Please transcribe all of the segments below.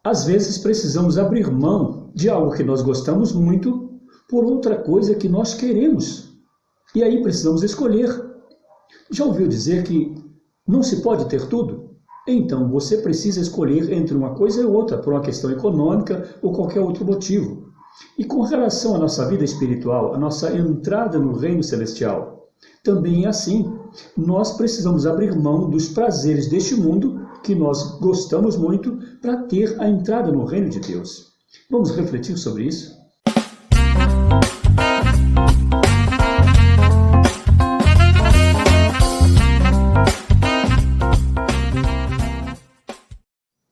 Às vezes precisamos abrir mão de algo que nós gostamos muito por outra coisa que nós queremos. E aí precisamos escolher. Já ouviu dizer que não se pode ter tudo? Então você precisa escolher entre uma coisa e outra, por uma questão econômica ou qualquer outro motivo. E com relação à nossa vida espiritual, a nossa entrada no reino celestial, também é assim. Nós precisamos abrir mão dos prazeres deste mundo, que nós gostamos muito, para ter a entrada no reino de Deus. Vamos refletir sobre isso?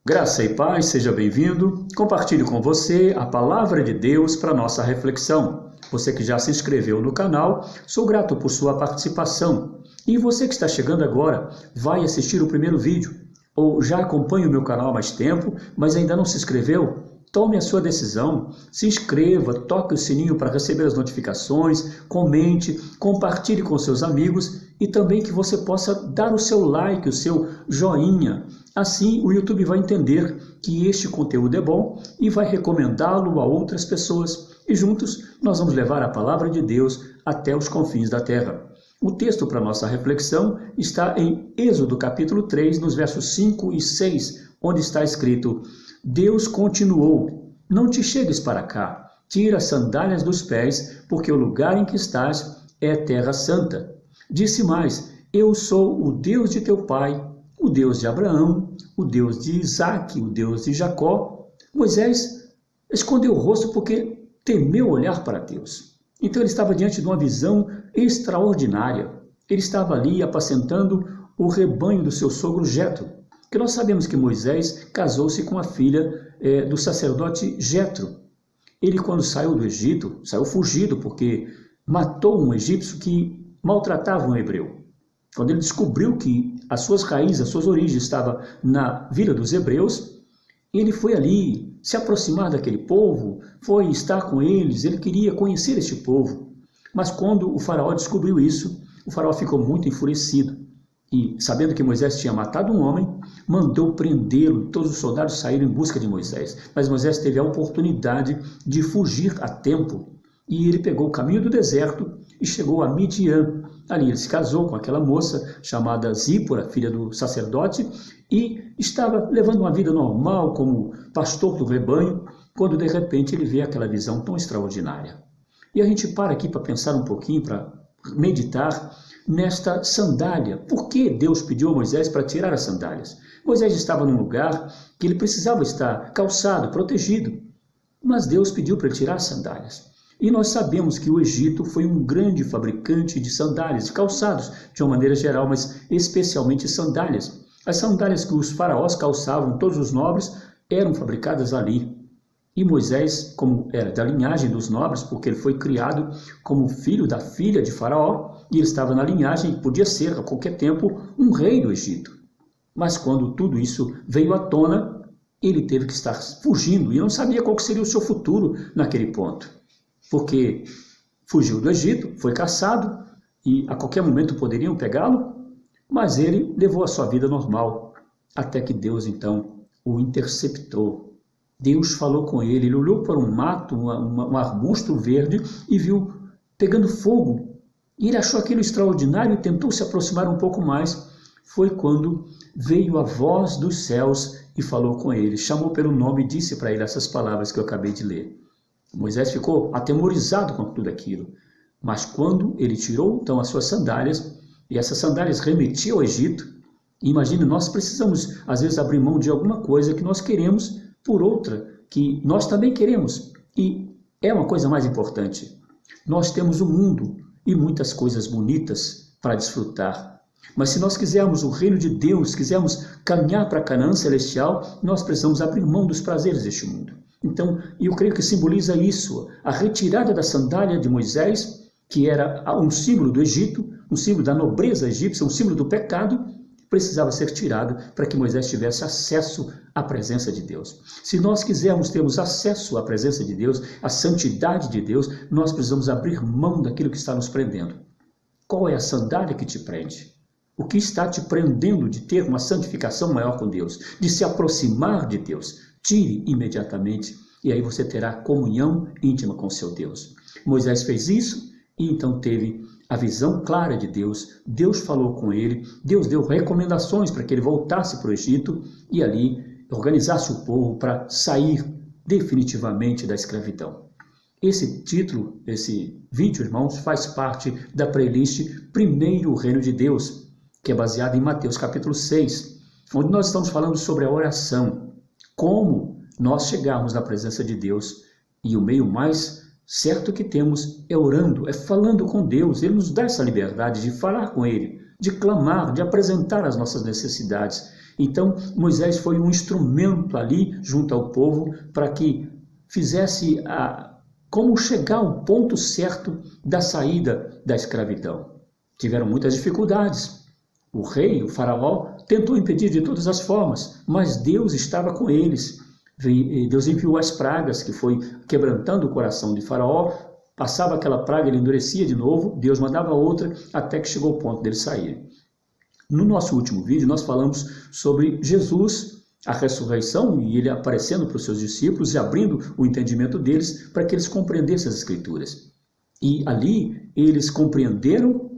Graça e paz, seja bem-vindo. Compartilho com você a palavra de Deus para nossa reflexão. Você que já se inscreveu no canal, sou grato por sua participação. E você que está chegando agora, vai assistir o primeiro vídeo, ou já acompanha o meu canal há mais tempo, mas ainda não se inscreveu? Tome a sua decisão, se inscreva, toque o sininho para receber as notificações, comente, compartilhe com seus amigos e também que você possa dar o seu like, o seu joinha. Assim o YouTube vai entender que este conteúdo é bom e vai recomendá-lo a outras pessoas. E juntos nós vamos levar a palavra de Deus até os confins da terra. O texto para nossa reflexão está em Êxodo capítulo 3, nos versos 5 e 6, onde está escrito: Deus continuou, não te chegues para cá, tira as sandálias dos pés, porque o lugar em que estás é terra santa. Disse mais: eu sou o Deus de teu pai, o Deus de Abraão, o Deus de Isaque, o Deus de Jacó. Moisés escondeu o rosto porque temeu olhar para Deus. Então ele estava diante de uma visão extraordinária. Ele estava ali apacentando o rebanho do seu sogro Jetro. Que nós sabemos que Moisés casou-se com a filha do sacerdote Jetro. Ele, quando saiu do Egito, saiu fugido porque matou um egípcio que maltratava um hebreu. Quando ele descobriu que as suas raízes, as suas origens estavam na vila dos hebreus, ele foi ali se aproximar daquele povo, foi estar com eles, ele queria conhecer este povo. Mas quando o faraó descobriu isso, o faraó ficou muito enfurecido. E, sabendo que Moisés tinha matado um homem, mandou prendê-lo. Todos os soldados saíram em busca de Moisés. Mas Moisés teve a oportunidade de fugir a tempo. E ele pegou o caminho do deserto e chegou a Midian. Ali ele se casou com aquela moça chamada Zípora, filha do sacerdote, e estava levando uma vida normal como pastor do rebanho, quando de repente ele vê aquela visão tão extraordinária. E a gente para aqui para pensar um pouquinho, para meditar nesta sandália. Por que Deus pediu a Moisés para tirar as sandálias? Moisés estava num lugar que ele precisava estar calçado, protegido, mas Deus pediu para ele tirar as sandálias. E nós sabemos que o Egito foi um grande fabricante de sandálias, de calçados, de uma maneira geral, mas especialmente sandálias. As sandálias que os faraós calçavam, todos os nobres, eram fabricadas ali. E Moisés, como era da linhagem dos nobres, porque ele foi criado como filho da filha de Faraó, e ele estava na linhagem e podia ser, a qualquer tempo, um rei do Egito. Mas quando tudo isso veio à tona, ele teve que estar fugindo e não sabia qual seria o seu futuro naquele ponto. Porque fugiu do Egito, foi caçado e a qualquer momento poderiam pegá-lo, mas ele levou a sua vida normal, até que Deus então o interceptou. Deus falou com ele, ele olhou para um mato, um arbusto verde e viu pegando fogo. E ele achou aquilo extraordinário e tentou se aproximar um pouco mais. Foi quando veio a voz dos céus e falou com ele, chamou pelo nome e disse para ele essas palavras que eu acabei de ler. Moisés ficou atemorizado com tudo aquilo, mas quando ele tirou então as suas sandálias, e essas sandálias remetiam ao Egito, imagine, nós precisamos às vezes abrir mão de alguma coisa que nós queremos por outra que nós também queremos, e é uma coisa mais importante. Nós temos o mundo e muitas coisas bonitas para desfrutar, mas se nós quisermos o reino de Deus, quisermos caminhar para a Canaã celestial, nós precisamos abrir mão dos prazeres deste mundo. Então, eu creio que simboliza isso, a retirada da sandália de Moisés, que era um símbolo do Egito, um símbolo da nobreza egípcia, um símbolo do pecado, precisava ser tirado para que Moisés tivesse acesso à presença de Deus. Se nós quisermos termos acesso à presença de Deus, à santidade de Deus, nós precisamos abrir mão daquilo que está nos prendendo. Qual é a sandália que te prende? O que está te prendendo de ter uma santificação maior com Deus, de se aproximar de Deus? tire imediatamente, e aí você terá comunhão íntima com seu Deus. Moisés fez isso e então teve a visão clara de Deus. Deus falou com ele, Deus deu recomendações para que ele voltasse para o Egito e ali organizasse o povo para sair definitivamente da escravidão. Esse título, esse vídeo, irmãos, faz parte da playlist Primeiro o Reino de Deus, que é baseada em Mateus capítulo 6, onde nós estamos falando sobre a oração, como nós chegarmos na presença de Deus, e o meio mais certo que temos é orando, é falando com Deus. Ele nos dá essa liberdade de falar com Ele, de clamar, de apresentar as nossas necessidades. Então, Moisés foi um instrumento ali, junto ao povo, para que fizesse como chegar ao ponto certo da saída da escravidão. Tiveram muitas dificuldades. O rei, o faraó, tentou impedir de todas as formas, mas Deus estava com eles. Deus enviou as pragas, que foi quebrantando o coração de Faraó. Passava aquela praga, ele endurecia de novo, Deus mandava outra, até que chegou o ponto dele sair. No nosso último vídeo, nós falamos sobre Jesus, a ressurreição, e ele aparecendo para os seus discípulos e abrindo o entendimento deles para que eles compreendessem as Escrituras. E ali eles compreenderam,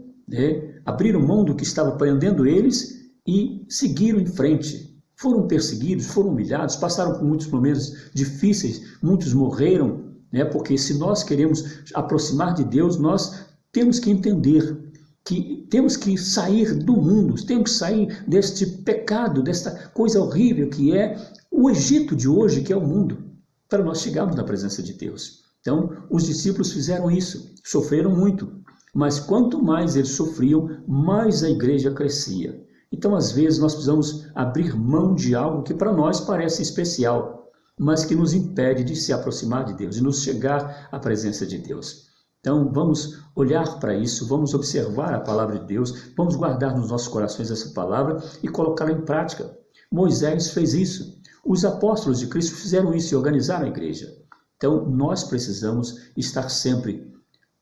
abriram mão do que estava prendendo eles e seguiram em frente. Foram perseguidos, foram humilhados, passaram por muitos momentos difíceis, muitos morreram, porque se nós queremos aproximar de Deus, nós temos que entender que temos que sair do mundo, temos que sair deste pecado, desta coisa horrível que é o Egito de hoje, que é o mundo, para nós chegarmos na presença de Deus. Então, os discípulos fizeram isso, sofreram muito, mas quanto mais eles sofriam, mais a igreja crescia. Então, às vezes, nós precisamos abrir mão de algo que para nós parece especial, mas que nos impede de se aproximar de Deus, de nos chegar à presença de Deus. Então, vamos olhar para isso, vamos observar a palavra de Deus, vamos guardar nos nossos corações essa palavra e colocá-la em prática. Moisés fez isso, os apóstolos de Cristo fizeram isso e organizaram a igreja. Então, nós precisamos estar sempre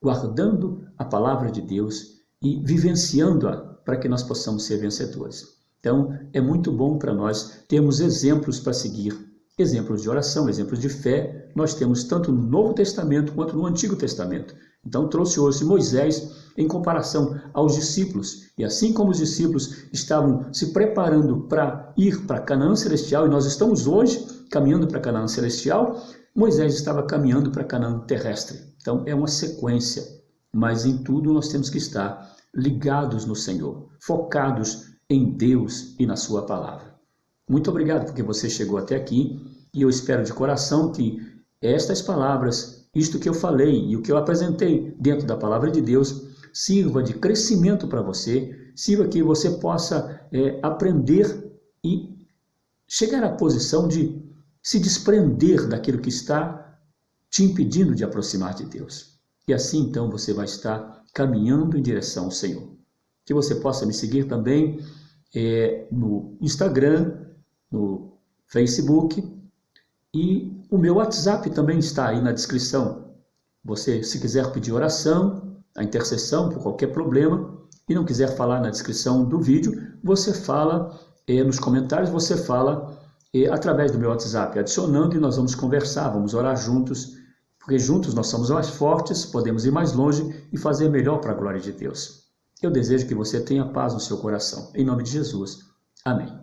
guardando a palavra de Deus e vivenciando-a, para que nós possamos ser vencedores. Então, é muito bom para nós termos exemplos para seguir, exemplos de oração, exemplos de fé, nós temos tanto no Novo Testamento quanto no Antigo Testamento. Então, trouxe hoje Moisés em comparação aos discípulos, e assim como os discípulos estavam se preparando para ir para Canaã Celestial, e nós estamos hoje caminhando para Canaã Celestial, Moisés estava caminhando para Canaã Terrestre. Então, é uma sequência, mas em tudo nós temos que estar ligados no Senhor, focados em Deus e na sua palavra. Muito obrigado porque você chegou até aqui e eu espero de coração que estas palavras, isto que eu falei e o que eu apresentei dentro da palavra de Deus, sirva de crescimento para você, sirva que você possa aprender e chegar à posição de se desprender daquilo que está te impedindo de aproximar de Deus. E assim, então, você vai estar caminhando em direção ao Senhor. Que você possa me seguir também no Instagram, no Facebook, e o meu WhatsApp também está aí na descrição. Você, se quiser pedir oração, a intercessão por qualquer problema, e não quiser falar na descrição do vídeo, você fala nos comentários, você fala através do meu WhatsApp, adicionando, e nós vamos conversar, vamos orar juntos, porque juntos nós somos mais fortes, podemos ir mais longe e fazer melhor para a glória de Deus. Eu desejo que você tenha paz no seu coração. Em nome de Jesus. Amém.